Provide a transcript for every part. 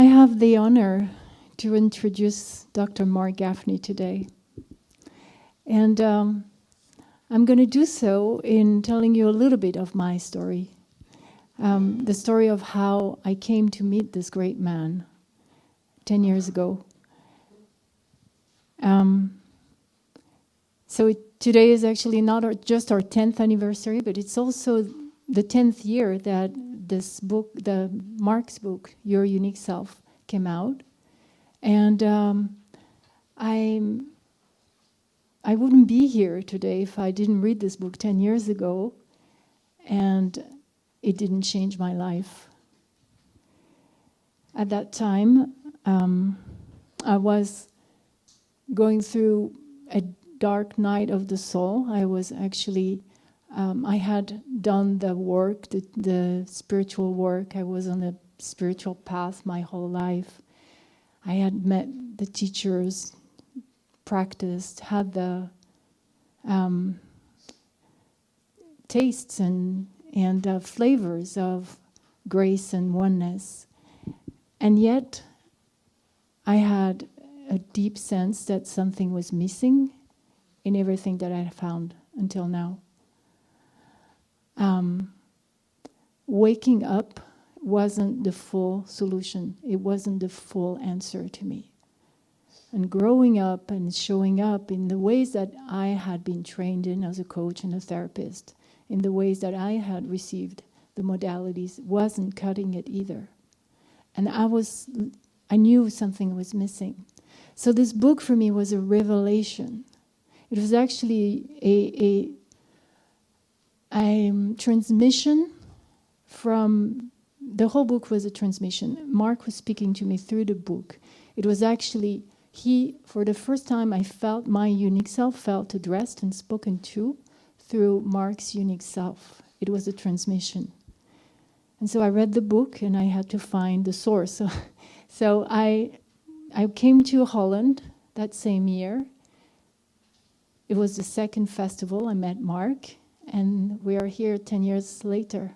I have the honor to introduce Dr. Marc Gafni today. And I'm going to do so in telling you a little bit of my story. The story of how I came to meet this great man 10 years ago. Today is actually not just our 10th anniversary, but it's also the 10th year that this book, Marc's book, Your Unique Self, came out. And I wouldn't be here today if I didn't read this book 10 years ago, and it didn't change my life. At that time, I was going through a dark night of the soul. I was actually, I had done the work, the spiritual work. I was on a spiritual path my whole life. I had met the teachers, practiced, had the tastes and flavors of grace and oneness. And yet, I had a deep sense that something was missing in everything that I had found until now. Waking up wasn't the full solution. It wasn't the full answer to me. And growing up and showing up in the ways that I had been trained in as a coach and a therapist, in the ways that I had received the modalities, wasn't cutting it either. And I knew something was missing. So this book for me was a revelation. It was actually a transmission from, the whole book was a transmission. Marc was speaking to me through the book. It was actually, for the first time I felt my unique self felt addressed and spoken to through Marc's unique self. It was a transmission. And so I read the book and I had to find the source. So I came to Holland that same year. It was the second festival. I met Marc, and we are here 10 years later.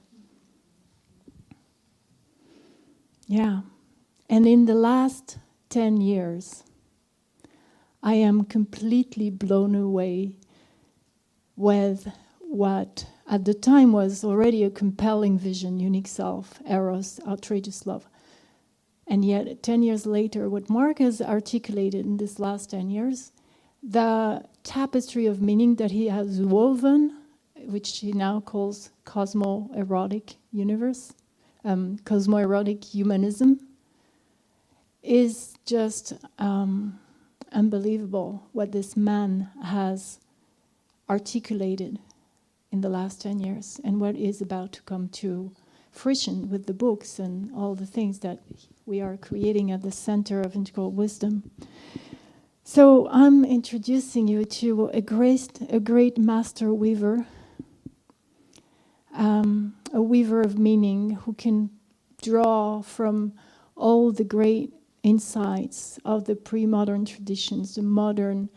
Yeah. And in the last 10 years, I am completely blown away with what at the time was already a compelling vision, unique self, Eros, outrageous love. And yet, 10 years later, what Marc has articulated in this last 10 years, the tapestry of meaning that he has woven, which he now calls cosmo-erotic universe, cosmo-erotic humanism, is just unbelievable what this man has articulated in the last 10 years and what is about to come to fruition with the books and all the things that we are creating at the center of integral wisdom. So I'm introducing you to a great master weaver, a weaver of meaning who can draw from all the great insights of the pre-modern traditions, the modern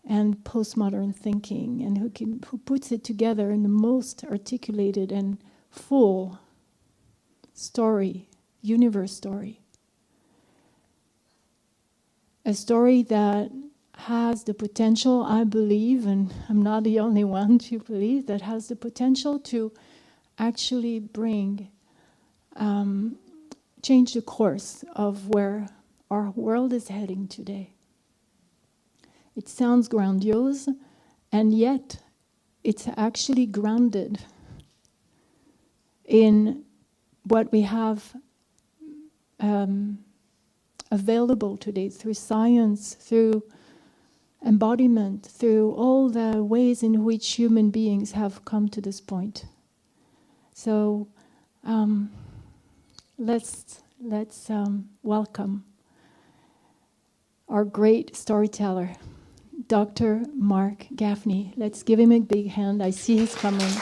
and postmodern thinking, and who puts it together in the most articulated and full story, universe story. A story that has the potential, I believe, and I'm not the only one to believe, that has the potential to actually bring, change the course of where our world is heading today. It sounds grandiose, and yet it's actually grounded in what we have available today through science, through embodiment, through all the ways in which human beings have come to this point. So let's welcome our great storyteller, Dr. Marc Gafni. Let's give him a big hand. I see he's coming.